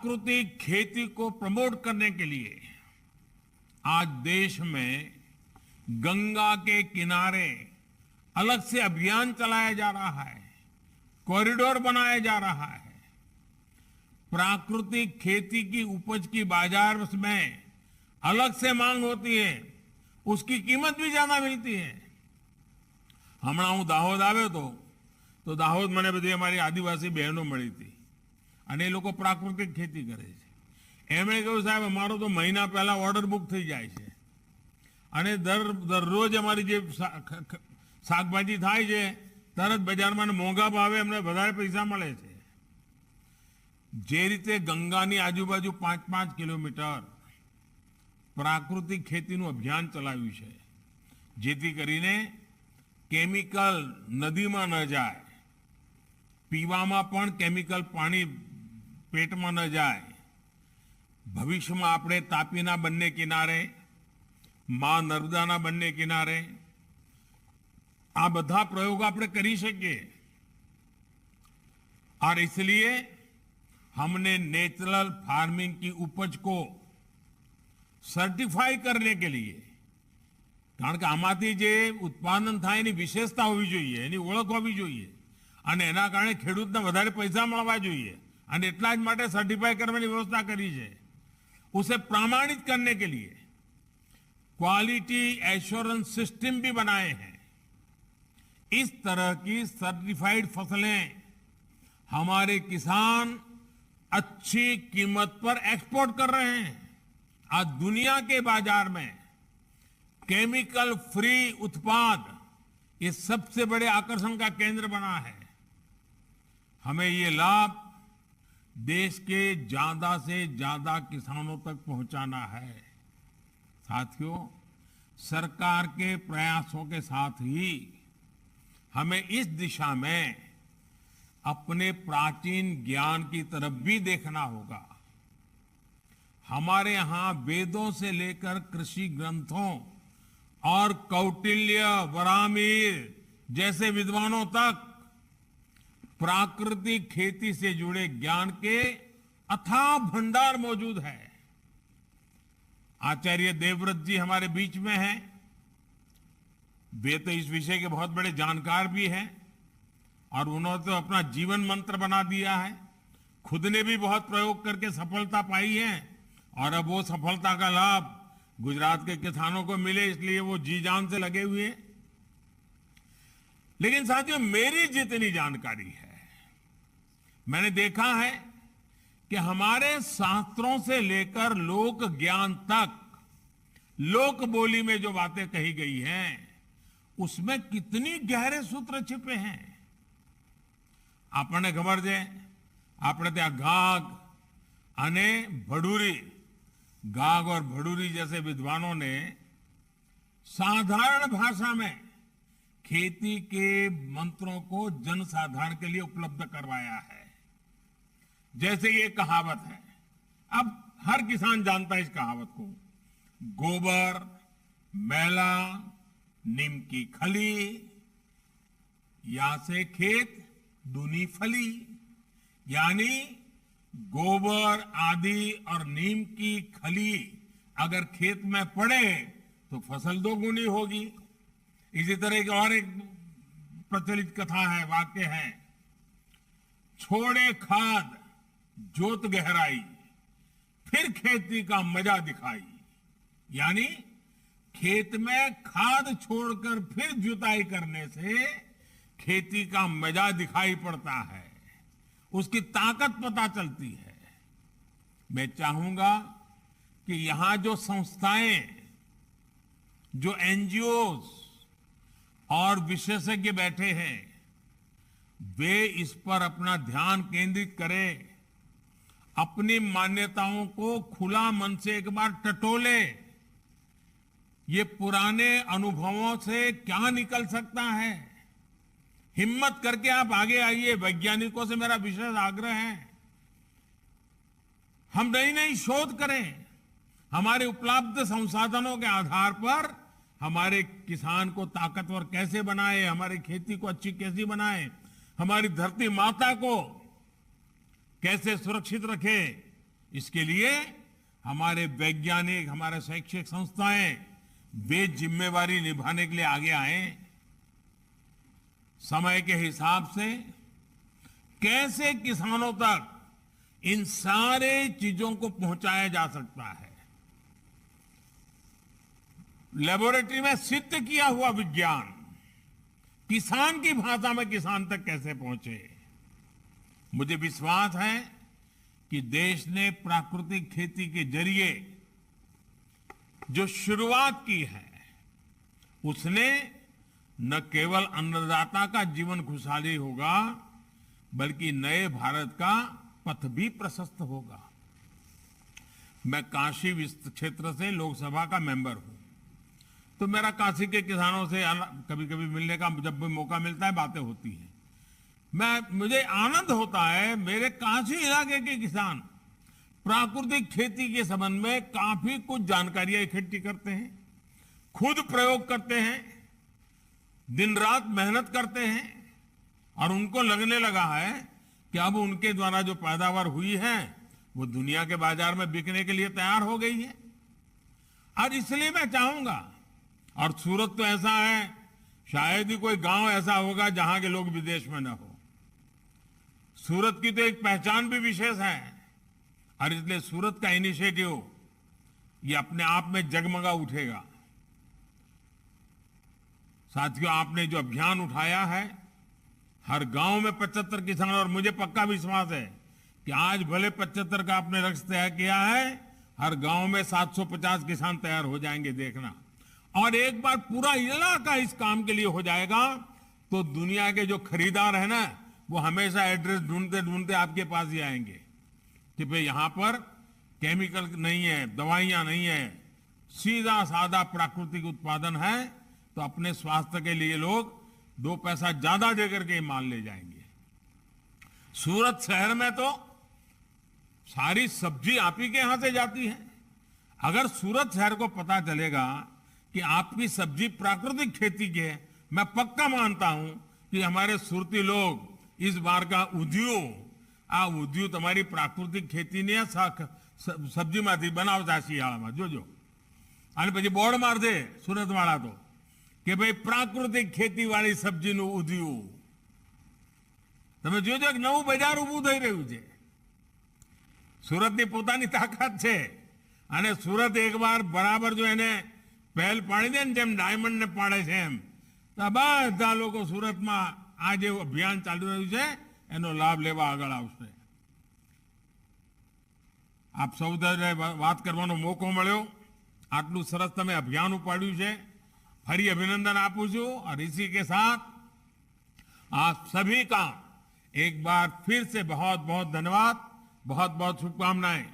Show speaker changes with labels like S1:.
S1: प्राकृतिक खेती को प्रमोट करने के लिए आज देश में गंगा के किनारे अलग से अभियान चलाया जा रहा है, कॉरिडोर बनाया जा रहा है। प्राकृतिक खेती की उपज की बाजार में अलग से मांग होती है, उसकी कीमत भी ज्यादा मिलती है। હમણાં હું દાહોદ આવ્યો તો દાહોદ મને બધી અમારી આદિવાસી બહેનો મળી હતી અને એ લોકો પ્રાકૃતિક ખેતી કરે છે। એમણે કહ્યું સાહેબ અમારો તો મહિના પહેલા ઓર્ડર બુક થઈ જાય છે અને દરરોજ અમારી જે શાકભાજી થાય છે તરત બજારમાં મોંઘા ભાવે અમને વધારે પૈસા મળે છે। જે રીતે ગંગાની આજુબાજુ 5-5 કિલોમીટર પ્રાકૃતિક ખેતીનું અભિયાન ચલાવ્યું છે જેથી કરીને केमिकल नदी में न जाए, पीवा पण केमिकल पानी पेट में न जाए। भविष्य में आपणे तापीना बन्ने किनारे, मां नर्मदाना बन्ने किनारे आ बधा प्रयोग आपणे करी सकीए। और इसलिए हमने नेचुरल फार्मिंग की उपज को सर्टिफाई करने के लिए, કારણ કે આમાંથી જે ઉત્પાદન થાય એની વિશેષતા હોવી જોઈએ, એની ઓળખ હોવી જોઈએ અને એના કારણે ખેડૂતને વધારે પૈસા મળવા જોઈએ અને એટલા જ માટે સર્ટિફાઈ કરવાની વ્યવસ્થા કરી છે। उसे प्रमाणित करने के लिए क्वालिटी एश्योरेंस सिस्टम भी बनाए हैं। इस तरह की सर्टिफाइड फसलें हमारे किसान अच्छी कीमत पर एक्सपोर्ट कर रहे हैं। आज दुनिया के बाजार में केमिकल फ्री उत्पाद ये सबसे बड़े आकर्षण का केंद्र बना है। हमें ये लाभ देश के ज्यादा से ज्यादा किसानों तक पहुंचाना है। साथियों, सरकार के प्रयासों के साथ ही हमें इस दिशा में अपने प्राचीन ज्ञान की तरफ भी देखना होगा। हमारे यहां वेदों से लेकर कृषि ग्रंथों और कौटिल्य, वरामीर जैसे विद्वानों तक प्राकृतिक खेती से जुड़े ज्ञान के अथाह भंडार मौजूद है। आचार्य देवव्रत जी हमारे बीच में हैं। वे तो इस विषय के बहुत बड़े जानकार भी हैं और उन्होंने तो अपना जीवन मंत्र बना दिया है। खुद ने भी बहुत प्रयोग करके सफलता पाई है और अब वो सफलता का लाभ गुजरात के किसानों को मिले, इसलिए वो जी जान से लगे हुए। लेकिन साथियों, मेरी जितनी जानकारी है, मैंने देखा है कि हमारे शास्त्रों से लेकर लोक ज्ञान तक लोक बोली में जो बातें कही गई हैं उसमें कितनी गहरे सूत्र छिपे हैं। आपने खबर है, આપણે ત્યાં ગાગ અને ભડૂરી, गाग और भड़ूरी जैसे विद्वानों ने साधारण भाषा में खेती के मंत्रों को जनसाधारण के लिए उपलब्ध करवाया है। जैसे ये कहावत है, अब हर किसान जानता है इस कहावत को, गोबर मैला नीम की खली, या से खेत दूनी फली। यानी गोबर आदि और नीम की खली अगर खेत में पड़े तो फसल दोगुनी होगी। इसी तरह की और एक प्रचलित कथा है, वाक्य है, छोड़े खाद जोत गहराई फिर खेती का मजा दिखाई। यानी खेत में खाद छोड़कर फिर जुताई करने से खेती का मजा दिखाई पड़ता है, उसकी ताकत पता चलती है। मैं चाहूंगा कि यहां जो संस्थाएं, जो एनजीओस और विशेषज्ञ बैठे हैं, वे इस पर अपना ध्यान केंद्रित करें, अपनी मान्यताओं को खुला मन से एक बार टटोले। ये पुराने अनुभवों से क्या निकल सकता है, हिम्मत करके आप आगे आइए। वैज्ञानिकों से मेरा विशेष आग्रह है, हम नई नई शोध करें। हमारे उपलब्ध संसाधनों के आधार पर हमारे किसान को ताकतवर कैसे बनाए, हमारी खेती को अच्छी कैसे बनाए, हमारी धरती माता को कैसे सुरक्षित रखे, इसके लिए हमारे वैज्ञानिक, हमारे शैक्षिक संस्थाएं वे जिम्मेवारी निभाने के लिए आगे आए। समय के हिसाब से कैसे किसानों तक इन सारे चीजों को पहुंचाया जा सकता है, लेबोरेटरी में सिद्ध किया हुआ विज्ञान किसान की भाषा में किसान तक कैसे पहुंचे। मुझे विश्वास है कि देश ने प्राकृतिक खेती के जरिए जो शुरुआत की है, उसने न केवल अन्नदाता का जीवन खुशहाली होगा, बल्कि नए भारत का पथ भी प्रशस्त होगा। मैं काशी क्षेत्र से लोकसभा का मेंबर हूं, तो मेरा काशी के किसानों से कभी कभी मिलने का जब भी मौका मिलता है बातें होती हैं। मुझे आनंद होता है, मेरे काशी इलाके के किसान प्राकृतिक खेती के संबंध में काफी कुछ जानकारियां इकट्ठी करते हैं, खुद प्रयोग करते हैं, दिन रात मेहनत करते हैं, और उनको लगने लगा है कि अब उनके द्वारा जो पैदावार हुई है वो दुनिया के बाजार में बिकने के लिए तैयार हो गई है। और इसलिए मैं चाहूंगा, और सूरत तो ऐसा है, शायद ही कोई गांव ऐसा होगा जहां के लोग विदेश में न हो। सूरत की तो एक पहचान भी विशेष है, और इसलिए सूरत का इनिशिएटिव ये अपने आप में जगमगा उठेगा। साथियों, आपने जो अभियान उठाया है, हर गांव में 75 किसान, और मुझे पक्का विश्वास है कि आज भले 75 का आपने लक्ष्य तय किया है, हर गांव में 750 किसान तैयार हो जाएंगे, देखना। और एक बार पूरा इलाका इस काम के लिए हो जाएगा तो दुनिया के जो खरीदार है ना, वो हमेशा एड्रेस ढूंढते ढूंढते आपके पास ही आएंगे कि भाई यहां पर केमिकल नहीं है, दवाइयां नहीं है, सीधा साधा प्राकृतिक उत्पादन है, तो अपने स्वास्थ्य के लिए लोग 2 पैसा ज्यादा देकर के माल ले जाएंगे। सूरत शहर में तो सारी सब्जी आप ही के यहां से जाती है। अगर सूरत शहर को पता चलेगा कि आपकी सब्जी प्राकृतिक खेती की है, मैं पक्का मानता हूं कि हमारे सूरती लोग इस बार का उद्योग तुम्हारी प्राकृतिक खेती ने सब्जी માંથી બનાવતા શિયાળામાં જોજો, અને પછી બોર્ડ માર દે સુરત વાળા તો કે ભાઈ પ્રાકૃતિક ખેતી વાળી સબ્જીનું ઉદ્યોગ। તમે જોજો એક નવું બજાર ઊભું થઈ રહ્યું છે। સુરતની પોતાની તાકાત છે, અને સુરત એકવાર બરાબર જો એને પહેલ પાડી દે ને, જેમ ડાયમંડ ને પાડે છે એમ, તો બધા લોકો સુરતમાં આ જે અભિયાન ચાલી રહ્યું છે એનો લાભ લેવા આગળ આવશે। આપ સૌ વાત કરવાનો મોકો મળ્યો, આટલું સરસ તમે અભિયાન ઉપાડ્યું છે, ફરી અભિનંદન આપું છું। और इसी के साथ आप सभी का एक बार फिर से बहुत बहुत धन्यवाद, बहुत बहुत शुभकामनाएं।